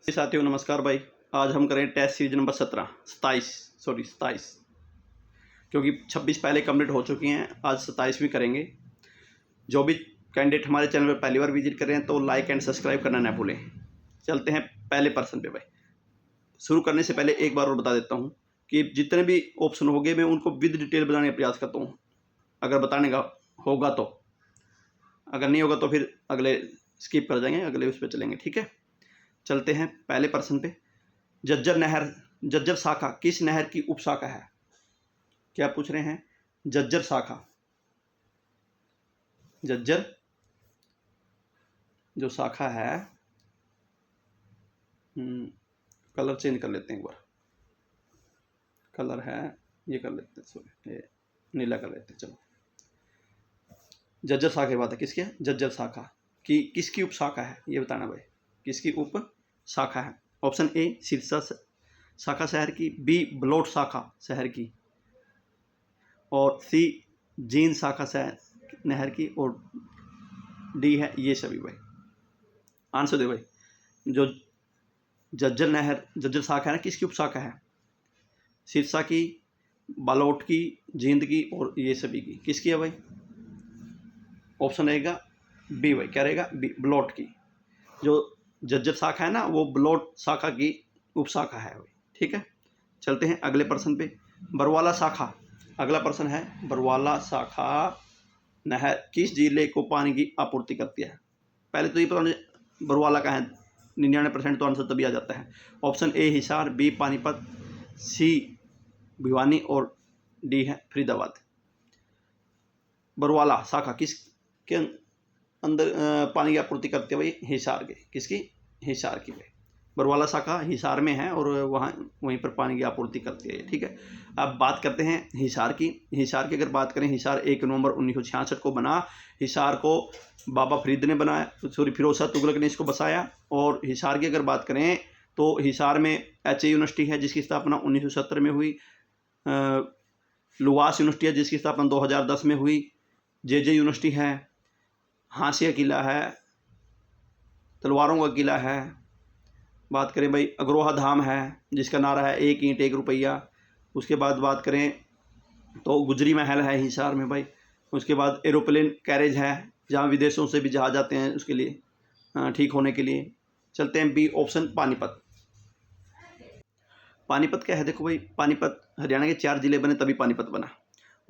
साथियों नमस्कार भाई। आज हम करें टेस्ट सीरीज नंबर 27 क्योंकि 26 पहले कंप्लीट हो चुकी हैं। आज 27वीं करेंगे। जो भी कैंडिडेट हमारे चैनल पर पहली बार विजिट कर रहे हैं तो लाइक एंड सब्सक्राइब करना ना भूलें। चलते हैं पहले पर्सन पे भाई। शुरू करने से पहले एक बार और बता देता हूँ कि जितने भी ऑप्शन होंगे मैं उनको विद डिटेल बताने का प्रयास करता हूँ, अगर बताने का होगा तो। अगर नहीं होगा तो फिर अगले स्किप कर जाएंगे, अगले उस पर चलेंगे। ठीक है, चलते हैं पहले पर्सन पे। झज्जर शाखा किस नहर की उपशाखा है? क्या पूछ रहे हैं? झज्जर शाखा, झज्जर जो शाखा है, कलर चेंज कर लेते हैं एक बार। कलर है ये कर लेते हैं, सॉरी ये नीला कर लेते हैं। चलो, झज्जर शाखा की बात है। किसकी है? झज्जर शाखा की किसकी उपशाखा है ये बताना भाई। किसकी उप शाखा है? ऑप्शन ए सिरसा शाखा शहर की, बी बलोट शाखा शहर की, और सी जींद शाखा शहर नहर की, और डी है ये सभी भाई। आंसर दे भाई। जो झज्जर शाखा है ना, किसकी उपशाखा है? सिरसा की, बालोट की, जींद की और ये सभी की। किसकी है भाई? ऑप्शन रहेगा बी भाई। क्या रहेगा? बी, बलोट की। जो झज्जर शाखा है ना वो बलोट शाखा की उपशाखा है भाई। ठीक है, चलते हैं अगले पर्सन पे। बरवाला शाखा, अगला पर्सन है। बरवाला शाखा नहर किस जिले को पानी की आपूर्ति करती है? पहले तो ये पता बरवाला का है, 99% तो आंसर तभी आ जाता है। Option A Hisar, B Panipat, C Bhiwani और डी है फरीदाबाद। बरवाला शाखा किसके अंदर पानी की आपूर्ति करते हैं भाई? हिसार के। किसकी? हिसार की भाई। बरवाला शाखा हिसार में है और वहीं पर पानी की आपूर्ति करती है। ठीक है, अब बात करते हैं हिसार की। हिसार की अगर बात करें, हिसार 1 नवंबर 1966 को बना। हिसार को बाबा फरीद ने बनाया, सॉरी फिरोज शाह तुगलक ने इसको बसाया। और हिसार की अगर बात करें तो हिसार में HA यूनिवर्सिटी है जिसकी स्थापना 1970 में हुई। लुवास यूनिवर्सिटी है जिसकी स्थापना 2010 में हुई। JJ यूनिवर्सिटी है। हांसिया किला है, तलवारों का किला है। बात करें भाई, अग्रोहा धाम है जिसका नारा है 1 ईंट 1 रुपया। उसके बाद बात करें तो गुजरी महल है हिसार में भाई। उसके बाद एरोप्लेन कैरेज है जहाँ विदेशों से भी जहाज आते हैं उसके लिए ठीक होने के लिए। चलते हैं बी ऑप्शन पानीपत। पानीपत क्या है? देखो भाई, पानीपत हरियाणा के 4 जिले बने तभी पानीपत बना।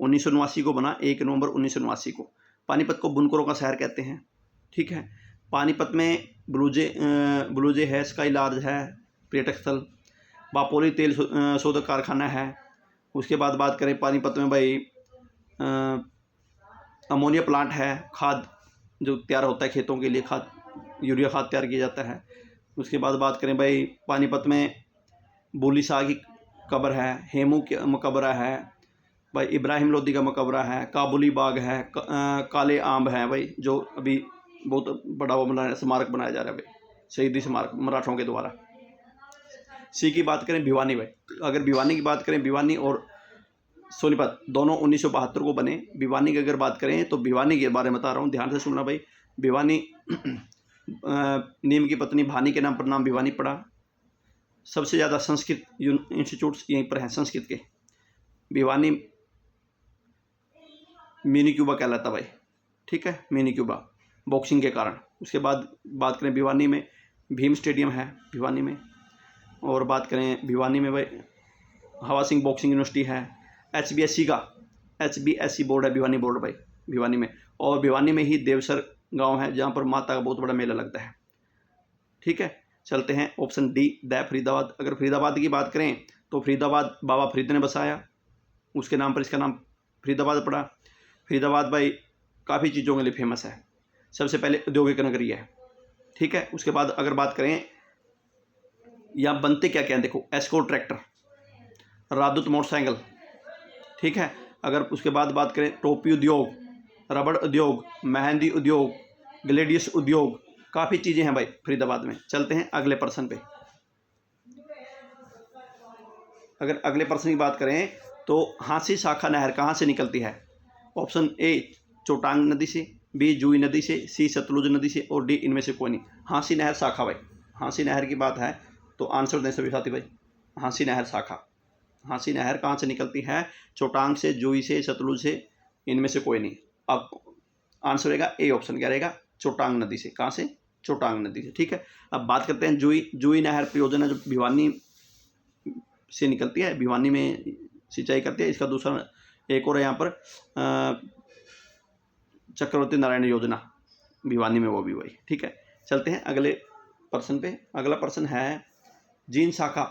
1979 को बना, 1 नवंबर 1979 को। पानीपत को बुनकरों का शहर कहते हैं। ठीक है, पानीपत में ब्लूजे है, स्काई लॉज है पर्यटक स्थल। बापोली तेल शोधक कारखाना है। उसके बाद बात करें पानीपत में भाई, अमोनिया प्लांट है, खाद जो तैयार होता है खेतों के लिए, खाद यूरिया खाद तैयार किया जाता है। उसके बाद बात करें भाई, पानीपत में बुली शाह की कब्र है, हेमू का मकबरा है भाई, इब्राहिम लोदी का मकबरा है, काबुली बाग है, काले आम है भाई, जो अभी बहुत बड़ा वो स्मारक बनाया जा रहा है भाई, शहीदी स्मारक मराठों के द्वारा। सी की बात करें भिवानी भाई। अगर भिवानी की बात करें, भिवानी और सोनीपत दोनों 1972 को बने। भिवानी की अगर बात करें तो भिवानी के बारे में बता रहा हूँ, ध्यान से सुनना भाई। भिवानी नीम की पत्नी भानी के नाम पर नाम भिवानी पड़ा। सबसे ज़्यादा संस्कृत इंस्टीट्यूट्स यहीं पर हैं संस्कृत के। भिवानी मिनी क्यूबा कहलाता भाई। ठीक है, मिनी क्यूबा बॉक्सिंग के कारण। उसके बाद बात करें भिवानी में भीम स्टेडियम है भिवानी में। और बात करें भिवानी में भाई, हवा सिंह बॉक्सिंग यूनिवर्सिटी है। HBSC बोर्ड है भिवानी बोर्ड भाई भिवानी में। और भिवानी में ही देवसर गांव है जहां पर माता का बहुत बड़ा मेला लगता है। ठीक है, चलते हैं ऑप्शन डी द फरीदाबाद। अगर फरीदाबाद की बात करें तो फरीदाबाद बाबा फरीद ने बसाया, उसके नाम पर इसका नाम फरीदाबाद पड़ा। फरीदाबाद भाई काफ़ी चीज़ों के लिए फेमस है। सबसे पहले औद्योगिक नगरी है। ठीक है, उसके बाद अगर बात करें यहाँ बनते क्या क्या हैं, देखो एस्कॉर्ट ट्रैक्टर, राजदूत मोटरसाइकिल। ठीक है, अगर उसके बाद बात करें टोपी उद्योग, रबड़ उद्योग, मेहंदी उद्योग, ग्लेडियस उद्योग, काफ़ी चीज़ें हैं भाई फरीदाबाद में। चलते हैं अगले पर्सन पे। अगर अगले पर्सन की बात करें तो हांसी शाखा नहर कहाँ से निकलती है? ऑप्शन ए चोटांग नदी से, बी जूही नदी से, सी सतलुज नदी से और डी इनमें से कोई नहीं। हांसी नहर शाखा भाई, हांसी नहर की बात है तो आंसर दें सभी साथी भाई। हांसी नहर शाखा, हांसी नहर कहाँ से निकलती है? चोटांग से, जुई से, सतलुज से, इनमें से कोई नहीं। अब आंसर रहेगा ए ऑप्शन, क्या रहेगा? चोटांग नदी से। कहाँ से? चोटांग नदी से, ठीक है। अब बात करते हैं जुई नहर परियोजना जो भिवानी से निकलती है, भिवानी में सिंचाई करती है। इसका दूसरा एक और है यहाँ पर चक्रवर्ती नारायण योजना भिवानी में, वो भी वही, ठीक है। चलते हैं अगले प्रश्न पे। अगला प्रश्न है जींद शाखा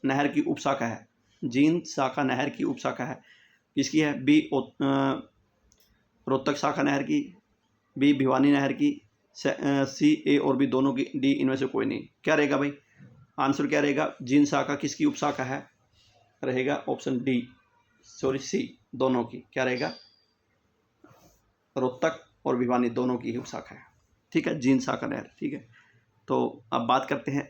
नहर की उपशाखा है, जींद शाखा नहर की उपशाखा है, किसकी है? बी रोहतक शाखा नहर की, बी भिवानी नहर की, सी ए और बी दोनों की, डी इनमें से कोई नहीं। क्या रहेगा भाई? आंसर क्या रहेगा? जींद शाखा किसकी उपशाखा है? रहेगा ऑप्शन डी, सॉरी सी, दोनों की। क्या रहेगा? रोहतक और भिवानी दोनों की ही उपशाखा है, ठीक है, जींद शाखा नहर, ठीक है। तो अब बात करते हैं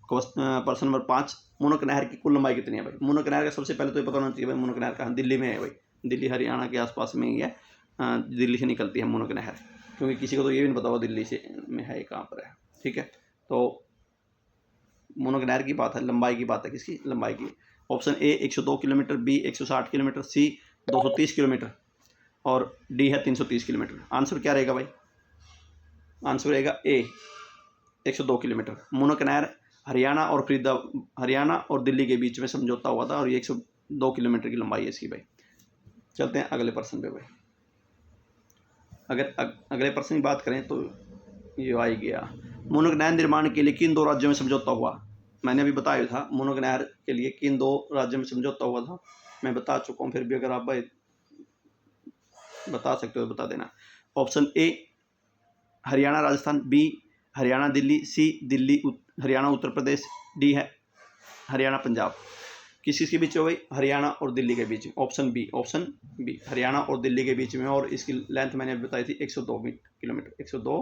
प्रश्न नंबर 5, मुनक नहर की कुल लंबाई कितनी है भाई? मुनक नहर का सबसे पहले तो ये पता होना चाहिए भाई, मुनक नहर कहाँ? दिल्ली में है भाई, दिल्ली हरियाणा के आसपास में ही है। दिल्ली से निकलती है मुनक नहर, क्योंकि किसी को तो ये भी नहीं पता होगा दिल्ली से में है, कहाँ पर है, ठीक है। तो मुनक नहर की बात है, लंबाई की बात है, किसकी? लंबाई की। Option A 102 kilometre, B 160 kilometre, C 230 kilometre और डी है 330 किलोमीटर। आंसर क्या रहेगा भाई? आंसर रहेगा ए 102 किलोमीटर। मुनक नहर हरियाणा और दिल्ली के बीच में समझौता हुआ था और ये 102 किलोमीटर की लंबाई है इसकी भाई। चलते हैं अगले प्रश्न पे भाई। अगर अगले प्रश्न की बात करें तो ये आ ही गया, मुनक नहर निर्माण के लिए किन 2 राज्यों में समझौता हुआ? मैंने अभी बताया था मुनक नहर के लिए किन 2 राज्यों में समझौता हुआ था, मैं बता चुका हूँ, फिर भी अगर आप भाई बता सकते हो तो बता देना। Option A Haryana Rajasthan, B Haryana Delhi, C Delhi Haryana Uttar Pradesh, D है हरियाणा पंजाब। किस के बीच में भाई? हरियाणा और दिल्ली के बीच में। ऑप्शन बी हरियाणा और दिल्ली के बीच में, और इसकी लेंथ मैंने बताई थी 102 किलोमीटर, 102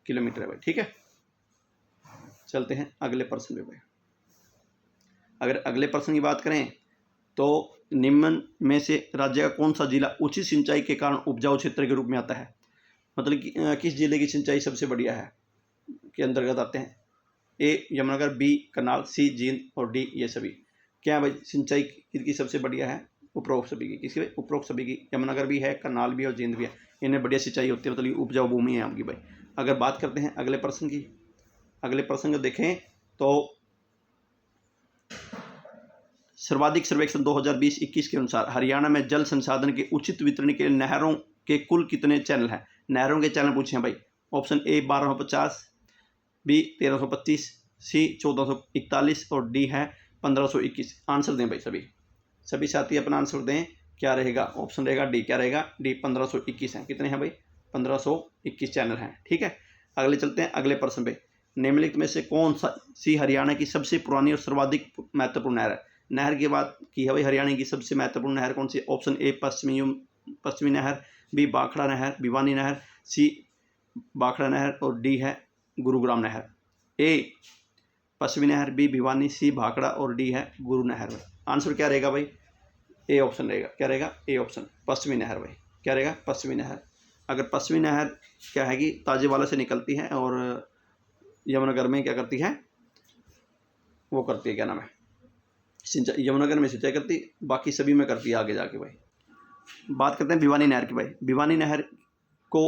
किलोमीटर है भाई, ठीक है। चलते हैं अगले प्रश्न पे भाई। अगर अगले प्रश्न की बात करें तो निम्न में से राज्य का कौन सा जिला उचित सिंचाई के कारण उपजाऊ क्षेत्र के रूप में आता है? मतलब कि किस जिले की सिंचाई सबसे बढ़िया है के अंतर्गत आते हैं? ए यमुनानगर, बी करनाल, सी जींद और डी ये सभी। क्या भाई सिंचाई किसकी सबसे बढ़िया है? उपरोक्त सभी की। किसकी भाई? उपरोक्त सभी की। यमुनानगर भी है, करनाल भी है और जींद भी है, इनमें बढ़िया सिंचाई होती है, मतलब उपजाऊ भूमि है आपकी भाई। अगर बात करते हैं अगले प्रश्न की, अगले प्रश्न को देखें तो सर्वाधिक सर्वेक्षण 2020-21 के अनुसार हरियाणा में जल संसाधन के उचित वितरण के लिए नहरों के कुल कितने चैनल हैं? नहरों के चैनल पूछे हैं भाई। ऑप्शन ए 1250, बी 1325, सी 1441 और डी है 1521। आंसर दें भाई सभी साथी अपना आंसर दें। क्या रहेगा? ऑप्शन रहेगा डी, क्या रहेगा? डी 1521 है। कितने हैं भाई? 1521 चैनल हैं, ठीक है। अगले चलते हैं अगले प्रश्न पे। निम्नलिखित में से कौन सी हरियाणा की सबसे पुरानी और सर्वाधिक महत्वपूर्ण नहर है? नहर की बात की है भाई, हरियाणा की सबसे महत्वपूर्ण नहर कौन सी? ऑप्शन ए पश्चिमी नहर, बी भाखड़ा नहर, भिवानी नहर, सी भाखड़ा नहर और डी है गुरुग्राम नहर। ए पश्चिमी नहर, बी भिवानी, सी भाखड़ा और डी है गुरु नहर। आंसर क्या रहेगा भाई? ए ऑप्शन रहेगा। क्या रहेगा? ए ऑप्शन, पश्चिमी नहर भाई। क्या रहेगा? पश्चिमी नहर। अगर पश्चिमी नहर क्या है कि ताजेवाला से निकलती है और यमुनानगर में क्या करती है, वो करती है, क्या नाम है, सिंचाई। यमुनानगर में सिंचाई करती, बाकी सभी में करती है आगे जाके भाई। बात करते हैं भिवानी नहर की भाई। भिवानी नहर को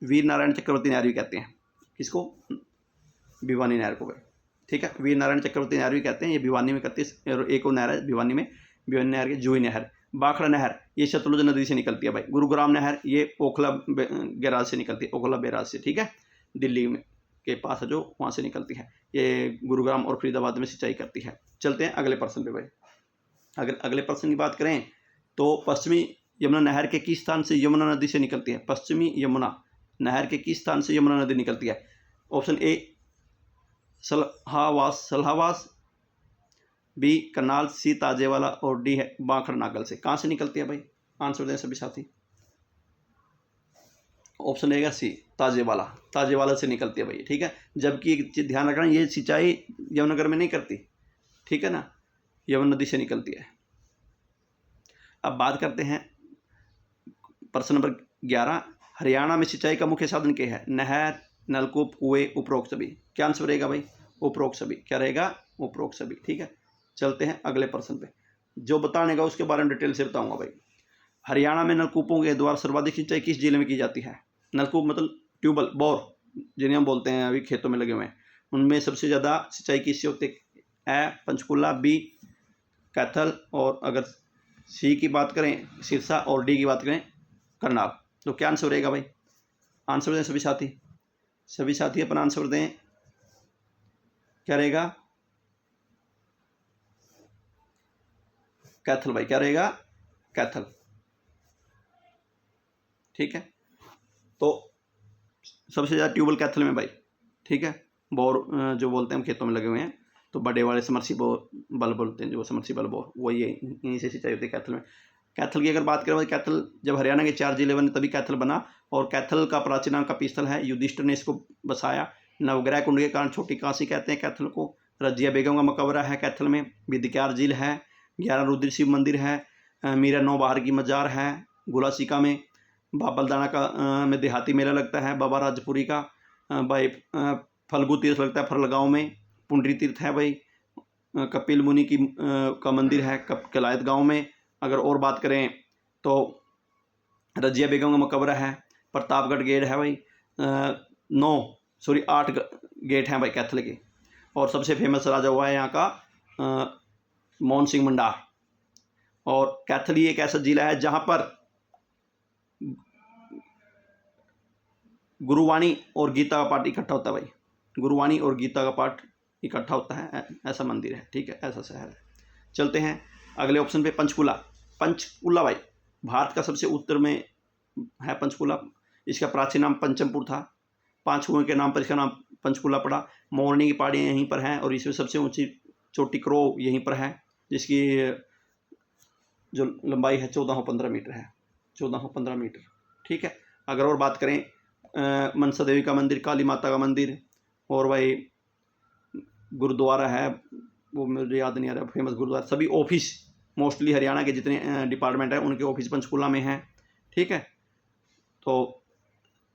वीर नारायण चक्रवर्ती नहर भी कहते हैं। किसको? भिवानी नहर को भाई, ठीक है। वीर नारायण चक्रवर्ती नहर भी कहते हैं। ये भिवानी में करती है और एक और नहर है भिवानी में, भिवानी नहर की जुई नहर। भाखड़ा नहर ये सतलुज नदी से निकलती है भाई। गुरुग्राम नहर ये ओखला बैराज से निकलती है, ओखला बैराज से, ठीक है, दिल्ली में के पास है जो, वहाँ से निकलती है। ये गुरुग्राम और फरीदाबाद में सिंचाई करती है। चलते हैं अगले प्रश्न पे भाई। अगर अगले प्रश्न की बात करें तो पश्चिमी यमुना नहर के किस स्थान से यमुना नदी से निकलती है? पश्चिमी यमुना नहर के किस स्थान से यमुना नदी निकलती है? ऑप्शन ए सलहावास, बी करनाल, सी ताजेवाला और डी है बांखड़ नागल से। कहाँ से निकलती है भाई? आंसर दें सभी साथी। ऑप्शन रहेगा सी ताजेवाला से निकलती है भाई, ठीक है। जबकि एक चीज ध्यान रखना, ये सिंचाई यमुनानगर में नहीं करती, ठीक है ना, यमुना नदी से निकलती है। अब बात करते हैं प्रश्न नंबर 11। हरियाणा में सिंचाई का मुख्य साधन क्या है? नहर, नलकूप, कुएं, उपरोक्त सभी। क्या आंसर रहेगा भाई? उपरोक्त सभी। क्या रहेगा? उपरोक्त सभी। ठीक है, चलते हैं अगले प्रश्न पे। जो बताने का उसके बारे में डिटेल से बताऊंगा भाई। हरियाणा में नलकूपों के द्वारा सर्वाधिक सिंचाई किस जिले में की जाती है? नलकूप मतलब ट्यूबवेल, बोर जिन्हें हम बोलते हैं, अभी खेतों में लगे हुए हैं, उनमें सबसे ज़्यादा सिंचाई किससे होती है? ए पंचकुला, बी कैथल, और अगर सी की बात करें सिरसा, और डी की बात करें करनाल। तो क्या आंसर रहेगा भाई? आंसर दें सभी साथी, सभी साथी अपना आंसर दें। क्या रहेगा? कैथल भाई। क्या रहेगा? कैथल। ठीक है, तो सबसे ज़्यादा ट्यूबवेल कैथल में भाई। ठीक है, बोर जो बोलते हैं हम खेतों में लगे हुए हैं, तो बड़े वाले समर्सिबल बोलते हैं, जो समर्सिबल बोर, वही यहीं से सिंचाई होती है कैथल में। कैथल की अगर बात करें, कैथल जब हरियाणा के 4 जिले बने तभी कैथल बना, और कैथल का प्राचीन नाम कपिस्थल है। युधिष्ठिर ने इसको बसाया। नवग्रह कुंड के कारण छोटी काशी कहते हैं कैथल को। रजिया बेगम का मकबरा है कैथल में। विद्यार झील है। 11 रुद्र शिव मंदिर है। मीरा नौबहार की मजार है गुलासिका में। बाबलदाना का में देहाती मेला लगता है। बाबा राजपुरी का भाई फल्गु तीर्थ लगता है फरलगांव में। पुंडरी तीर्थ है भाई। कपिल मुनि की का मंदिर है कलायत गांव में। अगर और बात करें तो रजिया बेगम का मकबरा है। प्रतापगढ़ गेट है भाई। 8 गेट हैं भाई कैथल के। और सबसे फेमस राजा हुआ है यहाँ का मोहन सिंह मंडार। और कैथल ही एक ऐसा जिला है जहाँ पर गुरुवाणी और गीता का पाठ इकट्ठा होता है भाई। गुरुवाणी और गीता का पाठ इकट्ठा होता है, ऐसा मंदिर है। ठीक है, ऐसा शहर है। चलते हैं अगले ऑप्शन पे। पंचकुला। पंचकुला भाई भारत का सबसे उत्तर में है पंचकुला। इसका प्राचीन नाम पंचमपुर था। 5 कुएं के नाम पर इसका नाम पंचकुला पड़ा। मोरनी की पहाड़ियाँ यहीं पर हैं, और इसमें सबसे ऊंची चोटी क्रो यहीं पर है, जिसकी जो लंबाई है 1415 मीटर है। 1415 मीटर। ठीक है, अगर और बात करें मनसा देवी का मंदिर, काली माता का मंदिर, और भाई गुरुद्वारा है, वो मुझे याद नहीं आ रहा, फेमस गुरुद्वारा। सभी ऑफिस मोस्टली हरियाणा के जितने डिपार्टमेंट हैं उनके ऑफिस पंचकुला में हैं। ठीक है, तो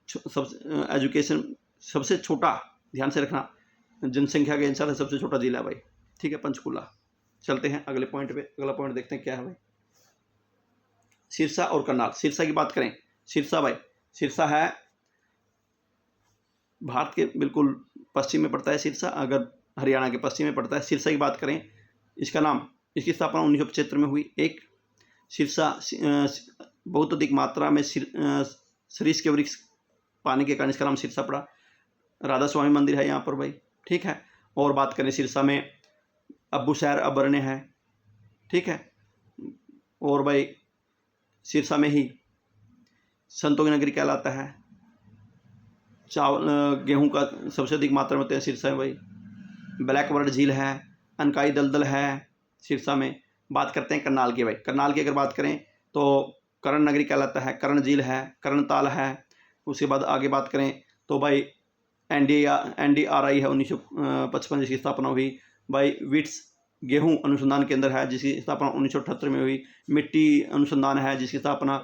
सबसे एजुकेशन सबसे छोटा, ध्यान से रखना, जनसंख्या के अनुसार सबसे छोटा जिला है भाई। ठीक है, पंचकुला। चलते हैं अगले पॉइंट पे। अगला पॉइंट देखते हैं क्या है भाई। सिरसा और करनाल। सिरसा की बात करें, सिरसा भाई, सिरसा है भारत के बिल्कुल पश्चिम में पड़ता है सिरसा। अगर हरियाणा के पश्चिम में पड़ता है। सिरसा की बात करें, इसका नाम, इसकी स्थापना 1975 में हुई। एक सिरसा बहुत अधिक मात्रा में सरीस के वृक्ष पाने के कारण इसका नाम सिरसा पड़ा। राधा स्वामी मंदिर है यहाँ पर भाई। ठीक है, और बात करें सिरसा में अब्बू शहर अबरने है। ठीक है, और भाई सिरसा में ही संतों की नगरी कहलाता है। चावल गेहूं का सबसे अधिक मात्रा में होते हैं सिरसा में भाई। ब्लैक वर्ड झील है। अनकाई दलदल है सिरसा में। बात करते हैं करनाल की भाई। करनाल की अगर बात करें तो कर्ण नगरी कहलाता है। कर्ण झील है, कर्णताल है। उसके बाद आगे बात करें तो भाई NDRI है 1955 जिसकी स्थापना हुई भाई। विट्स गेहूं अनुसंधान केंद्र है जिसकी स्थापना 1978 में हुई। मिट्टी अनुसंधान है जिसकी स्थापना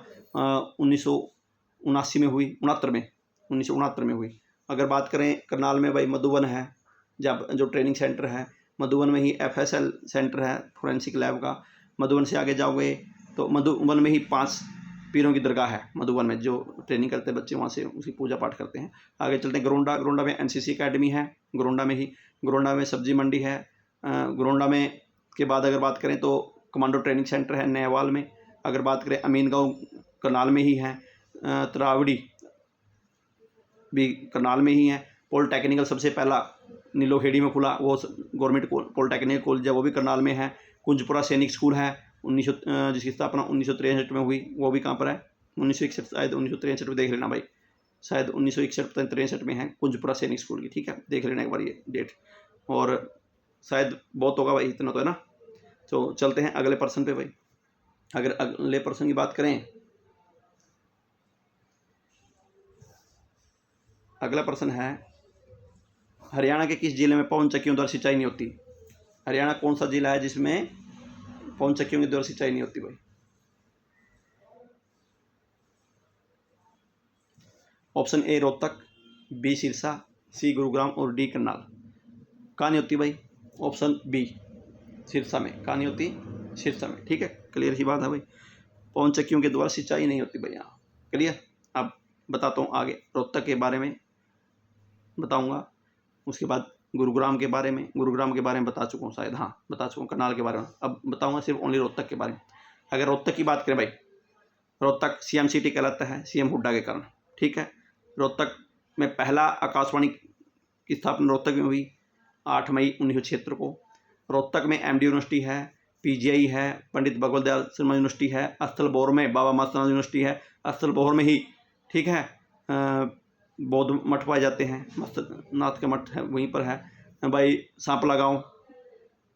1979 में हुई, 1969 में हुई। अगर बात करें करनाल में भाई मधुबन है, जब जो ट्रेनिंग सेंटर है। मधुबन में ही FSL सेंटर है फोरेंसिक लैब का। मधुबन से आगे जाओगे तो मधुबन में ही 5 पीरों की दरगाह है। मधुबन में जो ट्रेनिंग करते हैं बच्चे वहाँ से उसकी पूजा पाठ करते हैं। आगे चलते हैं गरोंडा। गरोंडा में NCC अकेडमी है। गरोंडा में ही। गरोंडा में सब्जी मंडी है। गरोंडा में के बाद अगर बात करें तो कमांडो ट्रेनिंग सेंटर है नेहवाल में। अगर बात करें अमीनगांव करनाल में ही है। तरावड़ी भी करनाल में ही है। पॉलिटेक्निकल सबसे पहला नीलोखेड़ी में खुला, वो गवर्नमेंट पॉलिटेक्निकल कॉलेज है, वो भी करनाल में है। कुंजपुरा सैनिक स्कूल है जिसकी स्थापना 1963 में हुई, वो भी कहाँ पर है? 1961 शायद 1963 में, देख लेना भाई, शायद 1961-63 में है कुंजपुरा सैनिक स्कूल की। ठीक है, देख लेना एक बार ये डेट, और शायद बहुत होगा भाई, इतना तो है ना। तो चलते हैं अगले पर्सन पे भाई। अगर अगले पर्सन की बात करें, अगला प्रश्न है हरियाणा के किस जिले में पवन चक्कियों द्वारा सिंचाई नहीं होती? हरियाणा कौन सा जिला है जिसमें पवन चक्कियों के द्वारा सिंचाई नहीं होती भाई? Option A Rohtak, B Sirsa, C Gurugram और डी करनाल। कहाँ नहीं होती भाई? ऑप्शन बी, सिरसा में। कहाँ नहीं होती? सिरसा में। ठीक है, क्लियर ही बात है भाई। पवन चक्कियों के द्वारा सिंचाई नहीं होती भाई यहाँ। क्लियर। अब बताता हूँ आगे, रोहतक के बारे में बताऊँगा, उसके बाद गुरुग्राम के बारे में बता चुका हूँ शायद, हाँ बता चुका हूँ। करनाल के बारे में अब बताऊँगा सिर्फ ओनली रोहतक के बारे में। अगर रोहतक की बात करें भाई, रोहतक CM सिटी कहलाता है CM हुड्डा के कारण। ठीक है, रोहतक में पहला आकाशवाणी की स्थापना रोहतक में हुई 8 मई 1976 को। रोहतक में MD यूनिवर्सिटी है, PGI है, पंडित भगवत दयाल शर्मा यूनिवर्सिटी है, स्थल बोर में बाबा मस्तनाथ यूनिवर्सिटी है, स्थल बोर में ही ठीक है बौद्ध मठ पाए जाते हैं, मस्तनाथ का मठ है वहीं पर है भाई। सांपला गाँव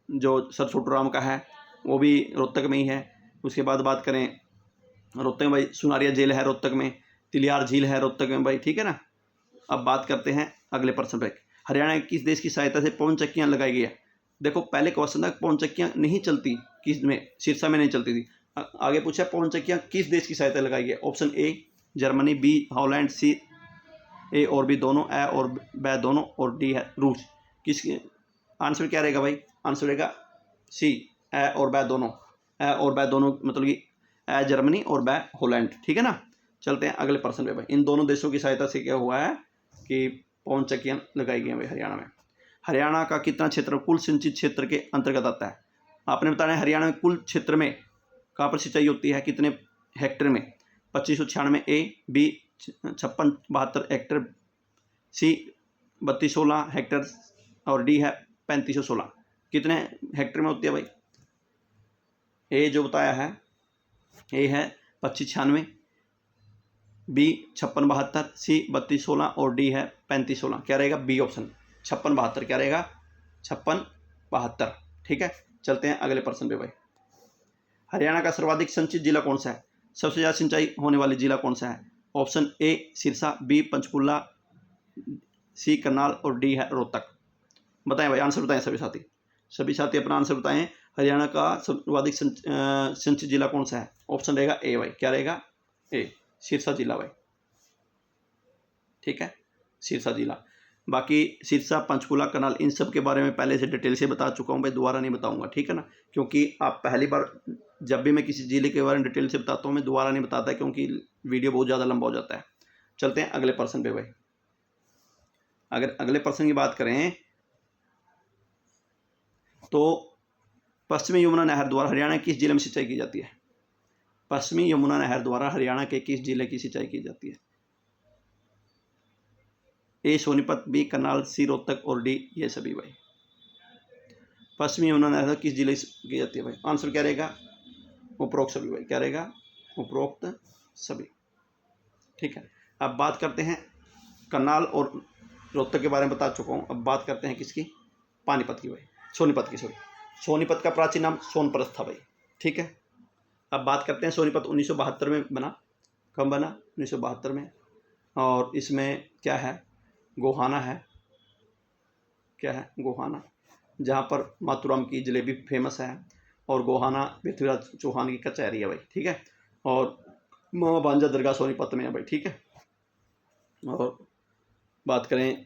जो सर छोटूराम का है वो भी रोहतक में ही है। उसके बाद बात करें रोहतक में भाई सुनारिया जेल है रोहतक में, तिलियार झील है रोहतक में भाई। ठीक है ना। अब बात करते हैं अगले प्रश्न पे, हरियाणा के किस देश की सहायता से पवन चक्कियाँ लगाई गई है? देखो पहले क्वेश्चन था पवन चक्कियाँ नहीं चलती किस में, सिरसा में नहीं चलती थी। आगे पूछा पवन चक्कियाँ किस देश की सहायता लगाई गई? Option A Germany, B Holland, C A और बी दोनों, ए और ब दोनों, और डी है रूस। किस आंसर क्या रहेगा भाई? आंसर रहेगा सी, ए और ब दोनों। ए और ब दोनों मतलब कि ए जर्मनी और ब हॉलैंड। ठीक है ना। चलते हैं अगले प्रश्न पे भाई। इन दोनों देशों की सहायता से क्या हुआ है कि पवन चक्कियाँ लगाई गई हैं भाई हरियाणा में। हरियाणा का कितना क्षेत्र कुल सिंचित क्षेत्र के अंतर्गत आता है? आपने बताना है हरियाणा में कुल क्षेत्र में कहाँ पर सिंचाई होती है, कितने हेक्टेयर में? 2596 ए, बी 5672 हेक्टेयर, सी 3216 हेक्टेयर और डी है 3516। कितने हेक्टेयर में होती है भाई? ए जो बताया है ए है 2596, बी 5672, सी 3216 और डी है 3516। क्या रहेगा? B option 5672। क्या रहेगा? 5672। ठीक है। चलते हैं अगले प्रश्न पे भाई। हरियाणा का सर्वाधिक सिंचित जिला कौन सा है? सबसे ज़्यादा सिंचाई होने वाली जिला कौन सा है? Option A Sirsa, B Panchkula, C Karnal और डी है रोहतक। बताएं भाई, आंसर बताएं सभी साथी अपना आंसर बताएं। हरियाणा का सर्वाधिक सिंचित जिला कौन सा है? ऑप्शन रहेगा ए भाई। क्या रहेगा? ए सिरसा जिला भाई। ठीक है, सिरसा जिला। बाकी सिरसा, पंचकुला, करनाल इन सब के बारे में पहले से डिटेल से बता चुका हूँ भाई, दोबारा नहीं बताऊंगा। ठीक है ना, क्योंकि आप पहली बार जब भी मैं किसी जिले के बारे में डिटेल से बताता हूँ मैं दोबारा नहीं बताता क्योंकि वीडियो बहुत ज़्यादा लंबा हो जाता है। चलते हैं अगले प्रश्न पे भाई। अगर अगले प्रश्न की बात करें तो पश्चिमी यमुना नहर द्वारा हरियाणा के किस जिले में सिंचाई की जाती है? पश्चिमी यमुना नहर द्वारा हरियाणा के किस जिले की सिंचाई की जाती है? ए सोनीपत, बी करनाल, सी रोहतक और डी ये सभी भाई। पश्चिमी यमुना नहर किस जिले से की जाती है भाई? आंसर क्या रहेगा? उपरोक्त सभी भाई। क्या रहेगा? उपरोक्त सभी। ठीक है। अब बात करते हैं करनाल और रोहतक के बारे में बता चुका हूँ। अब बात करते हैं किसकी? पानीपत की भाई, सोनीपत की। सोनीपत का प्राचीन नाम सोनप्रस्थ था भाई। ठीक है। अब बात करते हैं सोनीपत 1972 में बना। कब बना? 1972 में। और इसमें क्या है? गोहाना है। क्या है? गोहाना, जहाँ पर मातूराम की जलेबी फेमस है और गोहाना पृथ्वीराज चौहान की कचहरी है भाई। ठीक है। और मामा भांजा दरगाह सोनीपत में है भाई। ठीक है। और बात करें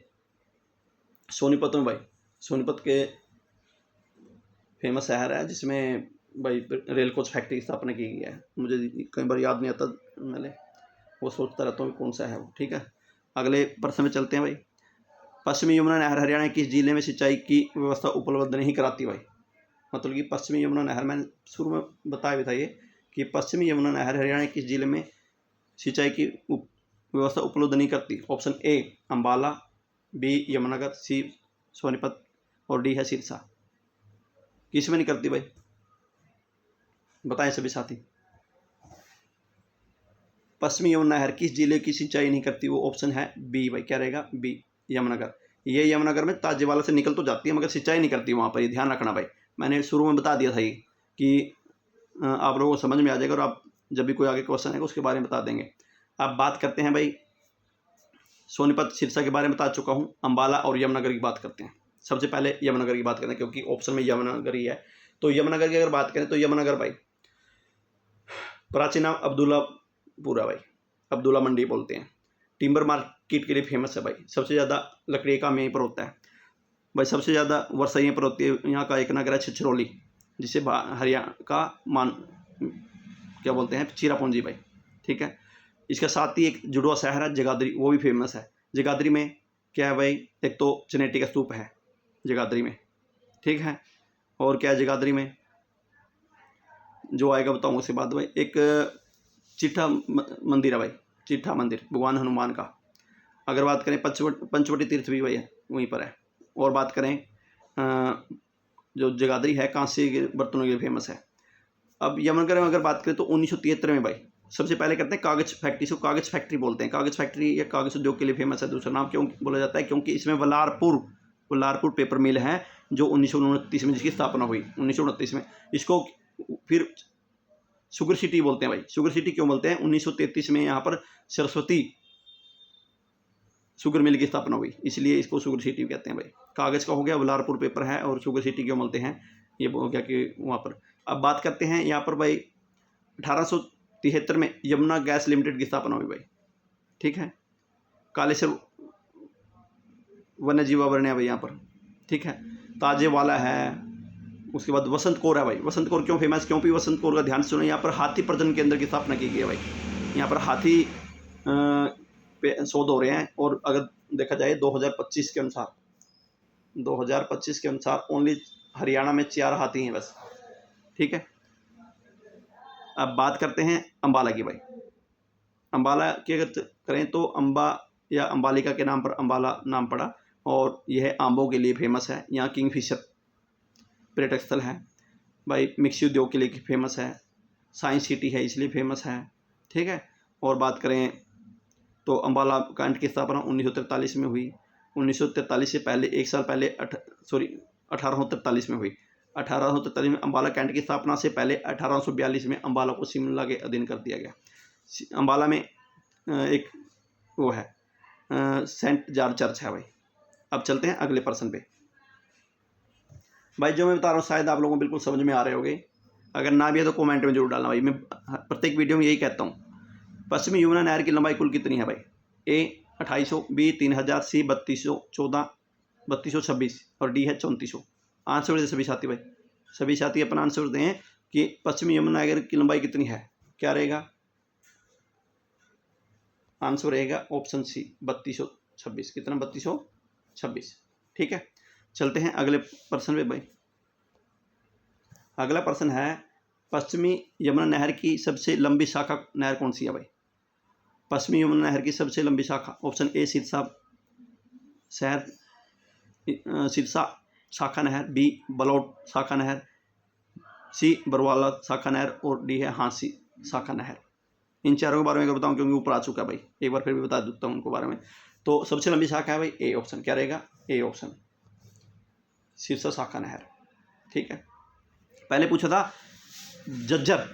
सोनीपत में भाई, सोनीपत के फेमस शहर है जिसमें भाई रेल कोच फैक्ट्री की स्थापना की गई है। मुझे कई बार याद नहीं आता, मैंने वो सोचता रहता हूँ कौन सा है वो। ठीक है। अगले प्रश्न में चलते हैं भाई। पश्चिमी यमुना नहर हरियाणा के किस जिले में सिंचाई की व्यवस्था उपलब्ध नहीं कराती भाई? मतलब कि पश्चिमी यमुना नहर, मैंने शुरू में बताया भी था ये कि पश्चिमी यमुना नहर हरियाणा के किस जिले में सिंचाई की व्यवस्था उपलब्ध नहीं करती? Option A Ambala, B Yamunanagar, C Sonipat और डी है सिरसा। किस में नहीं करती भाई? बताएं सभी साथी। पश्चिमी यमुना नहर किस जिले की सिंचाई नहीं करती? वो ऑप्शन है बी भाई। क्या रहेगा? बी यमुनानगर। ये यमुनानगर में ताजेवाला से निकल तो जाती है मगर सिंचाई नहीं करती वहाँ पर, ये ध्यान रखना भाई। मैंने शुरू में बता दिया था ये कि आप लोगों को समझ में आ जाएगा और आप जब भी कोई आगे क्वेश्चन है उसके बारे में बता देंगे। अब बात करते हैं भाई सोनीपत सिरसा के बारे में बता चुका हूँ। अम्बाला और यमुनानगर की बात करते हैं। सबसे पहले यमुनानगर की बात करते हैं क्योंकि ऑप्शन में यमुनानगर ही है। तो यमुनानगर की अगर बात करें तो यमुनानगर भाई प्राचीन नाम अब्दुल्लापुरा भाई, अब्दुल्ला मंडी बोलते हैं। टिम्बर मार्केट के लिए फेमस है भाई। सबसे ज़्यादा लकड़ी का काम यहीं पर होता है। भाई सबसे ज़्यादा वर्षा यहीं पर होती है, यहाँ का एक नगर है छिछरौली, जिसे हरियाणा का क्या बोलते हैं, चिरापुंजी भाई, ठीक है। इसके साथ ही एक जुड़वा शहर है जगाधरी, वो भी फेमस है। जगाधरी में क्या है भाई, एक तो चनेटी का स्तूप है जगाधरी में, ठीक है। और क्या है जगाधरी में, जो आएगा बताऊँगा उसके बाद भाई। एक चिट्ठा मंदिर है भाई, चिट्ठा मंदिर भगवान हनुमान का। अगर बात करें पंचवटी तीर्थ भी भाई है, वहीं पर है। और बात करें जो जगाधरी है कांस्य के बर्तनों के लिए फेमस है। अब यमुनानगर में अगर बात करें तो 1973 में भाई सबसे पहले करते हैं कागज़ फैक्ट्री, इसको कागज़ फैक्ट्री बोलते हैं। कागज़ फैक्ट्री या कागज़ उद्योग के लिए फेमस है। दूसरा नाम क्यों बोला जाता है, क्योंकि इसमें वलारपुर पेपर मिल है, जो 1929 में जिसकी स्थापना हुई 1929 में। इसको फिर शुगर सिटी बोलते हैं भाई। शुगर सिटी क्यों बोलते हैं, 1933 में यहाँ पर सरस्वती शुगर मिल की स्थापना हुई, इसलिए इसको शुगर सिटी कहते हैं भाई। कागज़ का हो गया, वलारपुर पेपर है, और शुगर सिटी क्यों बोलते हैं ये हो गया कि वहाँ पर। अब बात करते हैं यहाँ पर भाई 1873 में यमुना गैस लिमिटेड की स्थापना हुई भाई, ठीक है। कालेश्वर वन्य जीव अभयारण्य भाई यहाँ पर, ठीक है। ताजेवाला है, उसके बाद वसंत कौर है भाई। वसंत कौर क्यों फेमस, क्योंकि वसंत कौर का ध्यान से सुनो, यहाँ पर हाथी प्रजनन केंद्र की स्थापना की गई है भाई। यहाँ पर हाथी शोध हो रहे हैं, और अगर देखा जाए 2025 के अनुसार ओनली हरियाणा में 4 हाथी हैं बस, ठीक है। अब बात करते हैं अम्बाला की भाई। अम्बाला की अगर करें तो अम्बा या अम्बालिका के नाम पर अम्बाला नाम पड़ा, और यह आंबों के लिए फेमस है। यहाँ किंगफिशर पर्यटक स्थल है भाई। मिक्सी उद्योग के लिए फेमस है। साइंस सिटी है इसलिए फेमस है, ठीक है। और बात करें तो अम्बाला कैंट की स्थापना 1943 में हुई। 1943 से पहले, एक साल पहले 1843 में हुई। 1843 में अम्बाला कैंट की स्थापना से पहले 1842 में अम्बाला को शिमला के अधीन कर दिया गया। अम्बाला में एक वो है सेंट जॉर्ज चर्च है भाई। अब चलते हैं अगले पर्सन पे भाई। जो मैं बता रहा हूँ शायद आप लोगों को बिल्कुल समझ में आ रहे होंगे, अगर ना भी है तो कमेंट में जरूर डालना भाई। मैं प्रत्येक वीडियो में यही कहता हूँ। पश्चिमी यमुना नहर की लंबाई कुल कितनी है भाई? ए 2800, बी 3000, सी 3214, 3226 और डी है 3400। आंसर दे सभी साथी भाई, सभी साथी अपना आंसर दें कि पश्चिमी यमुना नहर की लंबाई कितनी है। क्या रहेगा आंसर? रहेगा ऑप्शन सी 3226। कितना? 3226, ठीक है। चलते हैं अगले प्रश्न पे भाई। अगला प्रश्न है पश्चिमी यमुना नहर की सबसे लंबी शाखा नहर कौन सी है भाई? पश्चिमी यमुना नहर की सबसे लंबी शाखा, ऑप्शन ए सिरसा शाखा नहर, बी बलौट शाखा नहर, सी बरवाला शाखा नहर और डी है हांसी शाखा नहर। इन चारों के बारे में अगर बताऊं, क्योंकि ऊपर आ चुका है भाई, एक बार फिर भी बता देता हूं उनको बारे में। तो सबसे लंबी शाखा है भाई ए ऑप्शन। क्या रहेगा? ए ऑप्शन, सिरसा शाखा नहर, ठीक है। पहले पूछा था झज्जर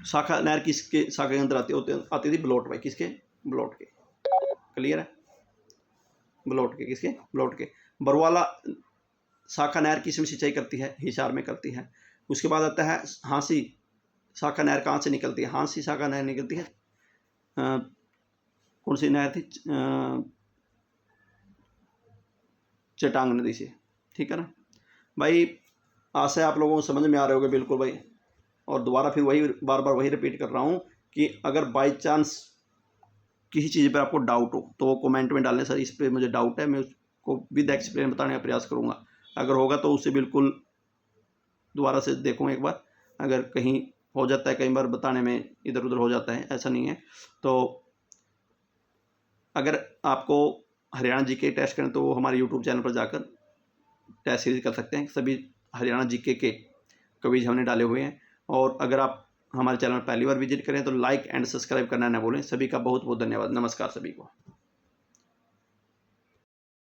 शाखा नहर किसके शाखा के अंदर आती थी? बलौट भाई। किसके? बलौट के। क्लियर है? बलौट के। किसके? बलौट के। बरवाला शाखा नहर किस में सिंचाई करती है? हिसार में करती है। उसके बाद आता है हांसी शाखा नहर। कहाँ से निकलती है? हांसी शाखा नहर निकलती है कौन सी नहर थी? चटांग नदी से, ठीक है ना भाई। आशा है आप लोगों को समझ में आ रहे होगे बिल्कुल भाई। और दोबारा फिर वही बार बार वही रिपीट कर रहा हूँ कि अगर बाय चांस किसी चीज़ पर आपको डाउट हो तो वो कमेंट में डालें, सर इस पर मुझे डाउट है, मैं उसको विद एक्सप्लेन बताने का प्रयास करूँगा। अगर होगा तो उसे बिल्कुल दोबारा से देखूँ एक बार। अगर कहीं हो जाता है, कई बार बताने में इधर उधर हो जाता है, ऐसा नहीं है। तो अगर आपको हरियाणा जीके टेस्ट करें तो वो हमारे यूट्यूब चैनल पर जाकर टेस्ट सीरीज कर सकते हैं। सभी हरियाणा जीके के क्विज हमने डाले हुए हैं। और अगर आप हमारे चैनल पर पहली बार विजिट करें तो लाइक एंड सब्सक्राइब करना ना भूलें। सभी का बहुत बहुत धन्यवाद। नमस्कार सभी को।